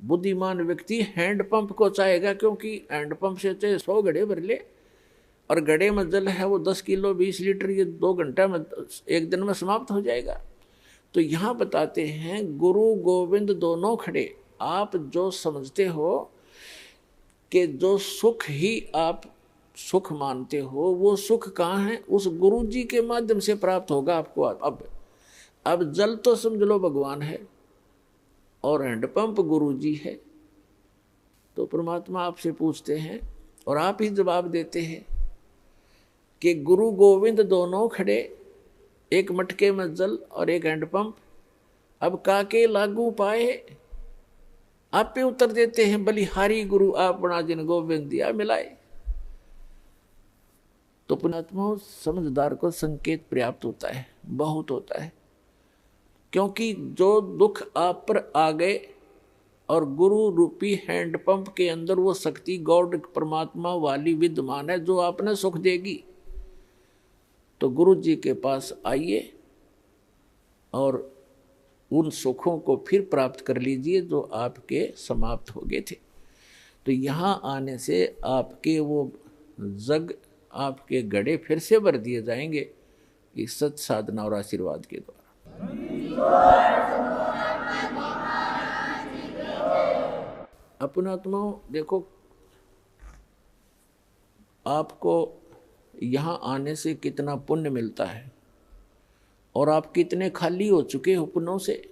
बुद्धिमान व्यक्ति हैंडपंप को चाहेगा, क्योंकि हैंडपंप से चाहे 100 घड़े भर ले, और घड़े में जल है वो 10 किलो 20 लीटर, ये 2 घंटा में 1 दिन में समाप्त हो जाएगा। तो यहाँ बताते हैं गुरु गोविंद दोनों खड़े। आप जो समझते हो कि जो सुख ही आप सुख मानते हो, वो सुख कहाँ है? उस गुरु जी के माध्यम से प्राप्त होगा आपको। अब जल तो समझ लो भगवान है और हैंडपंप गुरु जी है। तो परमात्मा आपसे पूछते हैं और आप ही जवाब देते हैं कि गुरु गोविंद दोनों खड़े, एक मटके में जल और एक हैंडपंप, अब काके लागू पाए। आप पे उत्तर देते हैं बलिहारी गुरु आपना जिन गोविंद दिया मिलाए। तो पुण्यात्मा समझदार को संकेत पर्याप्त होता है, बहुत होता है, क्योंकि जो दुख आप पर आ गए और गुरु रूपी हैंडपंप के अंदर वो शक्ति गॉड परमात्मा वाली विद्यमान है जो आपने सुख देगी। तो गुरु जी के पास आइए और उन सुखों को फिर प्राप्त कर लीजिए जो आपके समाप्त हो गए थे। तो यहाँ आने से आपके वो जग, आपके घड़े फिर से भर दिए जाएंगे इस सत साधना और आशीर्वाद के द्वारा। अपनात्माओं देखो, आपको यहाँ आने से कितना पुण्य मिलता है और आप कितने खाली हो चुके हो पुण्यों से।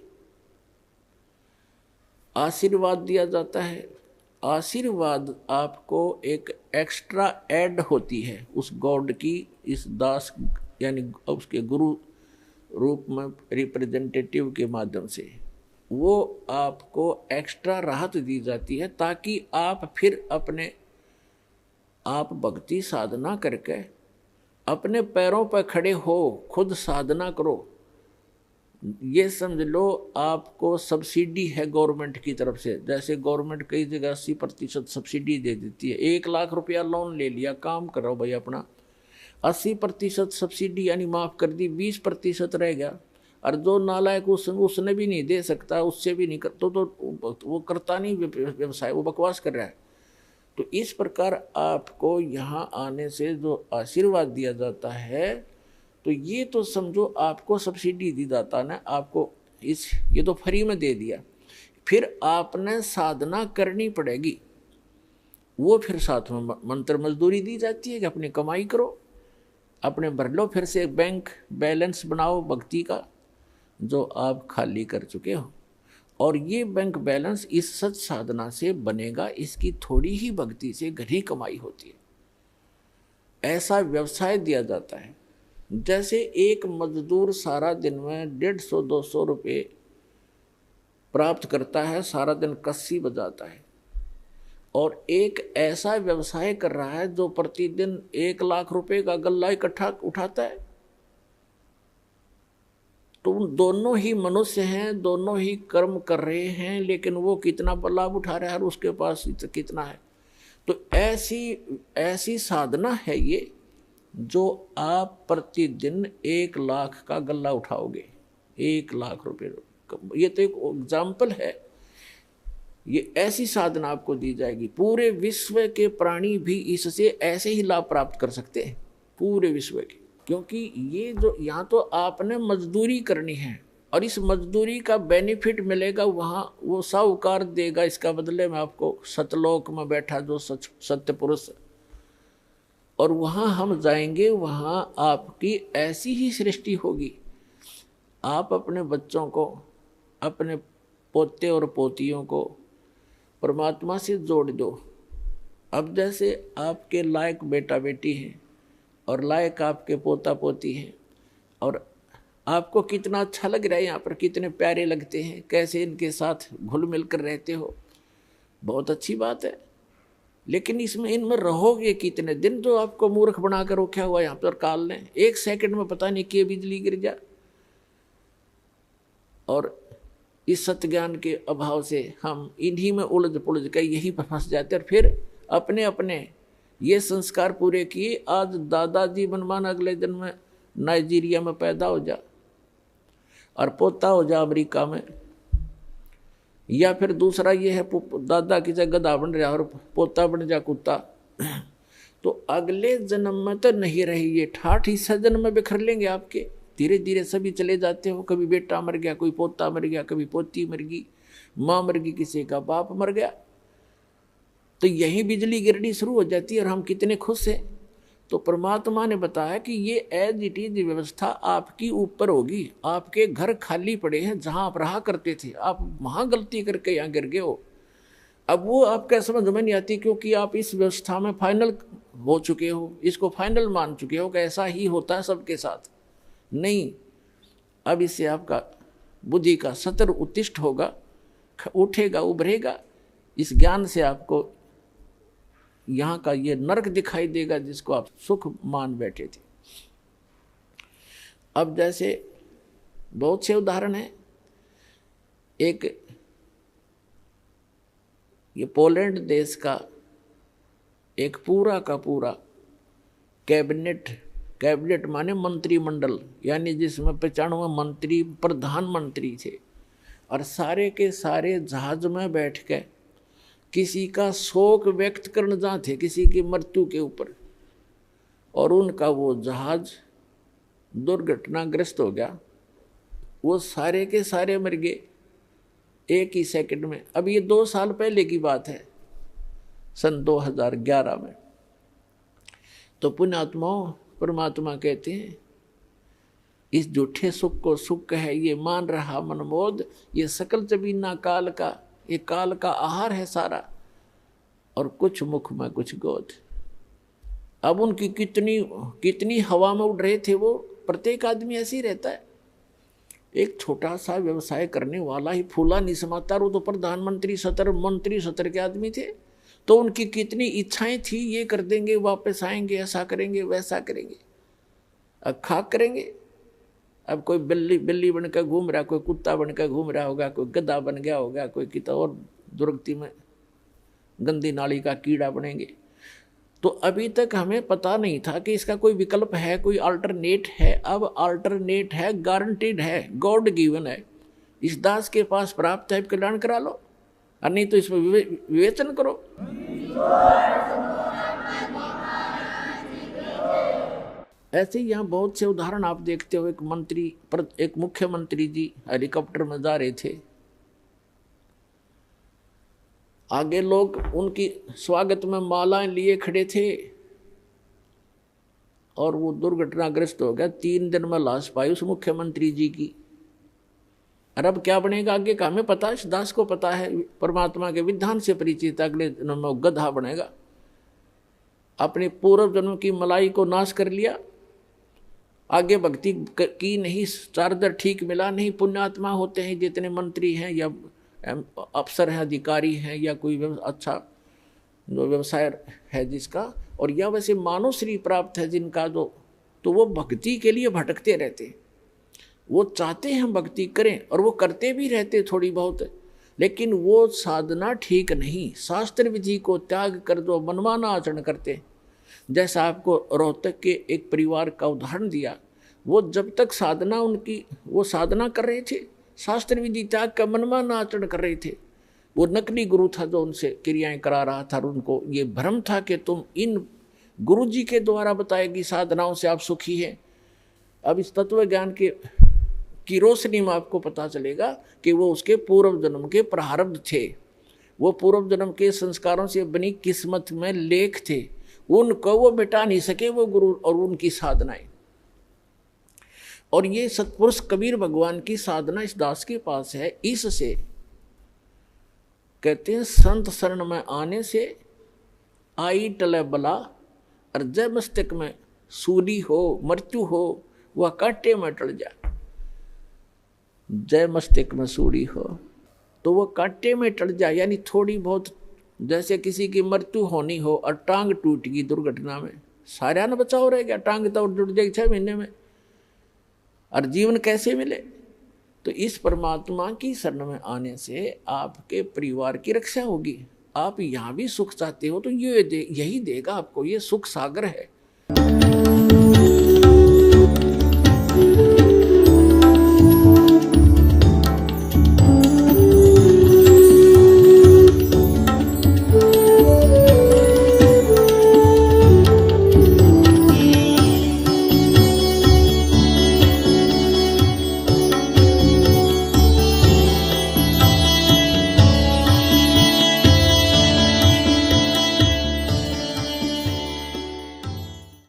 आशीर्वाद दिया जाता है, आशीर्वाद आपको एक एक्स्ट्रा ऐड होती है उस गॉड की, इस दास यानी उसके गुरु रूप में रिप्रेजेंटेटिव के माध्यम से वो आपको एक्स्ट्रा राहत दी जाती है, ताकि आप फिर अपने आप भक्ति साधना करके अपने पैरों पर खड़े हो, खुद साधना करो। ये समझ लो आपको सब्सिडी है गवर्नमेंट की तरफ से। जैसे गवर्नमेंट कई जगह 80% सब्सिडी दे देती है। 1 लाख रुपया लोन ले लिया, काम करो भाई अपना, 80% सब्सिडी यानी माफ़ कर दी, 20% रह गया। और जो नालायक उसने भी नहीं दे सकता, उससे भी नहीं कर तो वो करता नहीं व्यवसाय, वो बकवास कर रहा है। तो इस प्रकार आपको यहाँ आने से जो आशीर्वाद दिया जाता है, तो ये तो समझो आपको सब्सिडी दी जाता ना, आपको ये तो फ्री में दे दिया। फिर आपने साधना करनी पड़ेगी, वो फिर साथ में मंत्र मजदूरी दी जाती है कि अपनी कमाई करो, अपने भर लो, फिर से बैंक बैलेंस बनाओ भक्ति का जो आप खाली कर चुके हो। और ये बैंक बैलेंस इस सच साधना से बनेगा, इसकी थोड़ी ही भक्ति से घनी कमाई होती है। ऐसा व्यवसाय दिया जाता है। जैसे एक मजदूर सारा दिन में 150-200 रुपये प्राप्त करता है, सारा दिन कस्सी बजाता है, और एक ऐसा व्यवसाय कर रहा है जो प्रतिदिन 1 लाख रुपए का गल्ला इकट्ठा उठाता है। तो दोनों ही मनुष्य हैं, दोनों ही कर्म कर रहे हैं, लेकिन वो कितना लाभ उठा रहा है और उसके पास कितना है। तो ऐसी साधना है ये, जो आप प्रतिदिन 1 लाख का गल्ला उठाओगे, 1 लाख रुपए। ये तो एक एग्जाम्पल है। ये ऐसी साधना आपको दी जाएगी। पूरे विश्व के प्राणी भी इससे ऐसे ही लाभ प्राप्त कर सकते हैं, पूरे विश्व के। क्योंकि ये जो यहाँ तो आपने मजदूरी करनी है और इस मजदूरी का बेनिफिट मिलेगा वहाँ, वो साहूकार देगा इसका बदले में आपको, सतलोक में बैठा जो सत्य पुरुष। और वहाँ हम जाएंगे, वहाँ आपकी ऐसी ही सृष्टि होगी। आप अपने बच्चों को, अपने पोते और पोतियों को परमात्मा से जोड़ दो। अब जैसे आपके लायक बेटा बेटी हैं और लायक आपके पोता पोती हैं, और आपको कितना अच्छा लग रहा है यहाँ पर, कितने प्यारे लगते हैं, कैसे इनके साथ घुल मिल कर रहते हो, बहुत अच्छी बात है। लेकिन इनमें रहोगे कितने दिन? जो आपको मूर्ख बना कर रखा हुआ यहाँ पर काल ने, 1 सेकंड में पता नहीं कि बिजली गिर जा। और इस सत्य ज्ञान के अभाव से हम इन्हीं में उलझ पुलझ कर यहीं पर फंस जाते, और फिर अपने अपने ये संस्कार पूरे किए। आज दादाजी बनमान, अगले दिन में नाइजीरिया में पैदा हो जा, और पोता हो जा अमेरिका में, या फिर दूसरा ये है दादा की जगह गधा बन रहा और पोता बन जा कुत्ता, तो अगले जन्म में तो नहीं रही, ये ठाठ हिस्सा जन्म में बिखर लेंगे आपके। धीरे धीरे सभी चले जाते हो, कभी बेटा मर गया, कोई पोता मर गया, कभी पोती मर गई, माँ मर गई, किसी का बाप मर गया, तो यही बिजली गिरनी शुरू हो जाती है और हम कितने खुश हैं। तो परमात्मा ने बताया कि ये एज इट इज व्यवस्था आपकी ऊपर होगी। आपके घर खाली पड़े हैं जहां आप रहा करते थे, आप वहां गलती करके यहाँ गिर गए हो। अब वो आपका समझ में नहीं आती, क्योंकि आप इस व्यवस्था में फाइनल हो चुके हो, इसको फाइनल मान चुके हो कि ऐसा ही होता है सबके साथ। नहीं, अब इससे आपका बुद्धि का सतर उत्तिष्ठ होगा, उठेगा, उभरेगा। इस ज्ञान से आपको यहाँ का ये नरक दिखाई देगा जिसको आप सुख मान बैठे थे। अब जैसे बहुत से उदाहरण हैं। एक ये पोलैंड देश का एक पूरा का पूरा कैबिनेट माने मंत्रिमंडल, यानी जिसमें 95 मंत्री प्रधानमंत्री थे, और सारे के सारे जहाज में बैठ के किसी का शोक व्यक्त करने जा थे किसी की मृत्यु के ऊपर, और उनका वो जहाज दुर्घटनाग्रस्त हो गया। वो सारे के सारे मर गए एक ही सेकंड में। अब ये 2 साल पहले की बात है, सन 2011 में। तो पुण्यात्माओं, परमात्मा कहते हैं इस झूठे सुख को सुख है ये मान रहा मनमोद, ये सकल जबीना काल का, ये काल का आहार है सारा, और कुछ मुख में कुछ गोद। अब उनकी कितनी हवा में उड़ रहे थे वो। प्रत्येक आदमी ऐसे ही रहता है। एक छोटा सा व्यवसाय करने वाला ही फूला नहीं समाता, वो तो प्रधानमंत्री मंत्री सतर के आदमी थे। तो उनकी कितनी इच्छाएं थी, ये कर देंगे, वापस आएंगे, ऐसा करेंगे, वैसा करेंगे, अब खाक करेंगे। अब कोई बिल्ली बनकर घूम रहा, कोई कुत्ता बनकर घूम रहा होगा, कोई गधा बन गया होगा, कोई कितना और दुर्गति में गंदी नाली का कीड़ा बनेंगे। तो अभी तक हमें पता नहीं था कि इसका कोई विकल्प है, कोई अल्टरनेट है। अब अल्टरनेट है, गारंटीड है, गॉड गिवन है। इस दास के पास प्राप्त है, कल्याण करा लो, और नहीं तो इसमें विवेचन करो। ऐसे ही यहाँ बहुत से उदाहरण आप देखते हो। एक मुख्यमंत्री जी हेलीकॉप्टर में जा रहे थे, आगे लोग उनकी स्वागत में मालाएं लिए खड़े थे, और वो दुर्घटनाग्रस्त हो गया। 3 दिन में लाश पाई उस मुख्यमंत्री जी की। और अब क्या बनेगा आगे का हमें पता है, इस दास को पता है, परमात्मा के विधान से परिचित। अगले जन्म में गधा बनेगा। अपने पूर्व जन्म की मलाई को नाश कर लिया, आगे भक्ति की नहीं, चार्जर ठीक मिला नहीं। पुण्यात्मा होते हैं जितने मंत्री हैं या अफसर हैं, अधिकारी हैं, या कोई अच्छा जो व्यवसाय है जिसका, और या वैसे मानव श्री प्राप्त है जिनका, तो वो भक्ति के लिए भटकते रहते। वो चाहते हैं भक्ति करें और वो करते भी रहते थोड़ी बहुत, लेकिन वो साधना ठीक नहीं। शास्त्र विधि को त्याग कर दो, मनमाना आचरण करते। जैसा आपको रोहतक के एक परिवार का उदाहरण दिया, वो जब तक साधना उनकी, वो साधना कर रहे थे, शास्त्र विधि त्याग का मनमाना आचरण कर रहे थे। वो नकली गुरु था जो उनसे क्रियाएं करा रहा था, और उनको ये भ्रम था कि तुम इन गुरु जी के द्वारा बताएगी साधनाओं से आप सुखी हैं। अब इस तत्व ज्ञान की रोशनी में आपको पता चलेगा कि वो उसके पूर्व जन्म के प्रारब्ध थे, वो पूर्व जन्म के संस्कारों से बनी किस्मत में लेख थे। उनको वो मिटा नहीं सके, वो गुरु और उनकी साधनाएं। और ये सतपुरुष कबीर भगवान की साधना इस दास के पास है। इससे कहते हैं संत शरण में आने से आई टले बला, और जय मस्तक में सूली हो, मृत्यु हो, वह कांटे में टल जाए। जय मस्तक में सूली हो तो वह कांटे में टल जाए, यानी थोड़ी बहुत, जैसे किसी की मृत्यु होनी हो और टांग टूट गई दुर्घटना में, सारा न बचाव रह गया, टांग तो जुट जाएगी 6 महीने में, और जीवन कैसे मिले। तो इस परमात्मा की शरण में आने से आपके परिवार की रक्षा होगी। आप यहाँ भी सुख चाहते हो तो यही देगा आपको, ये सुख सागर है।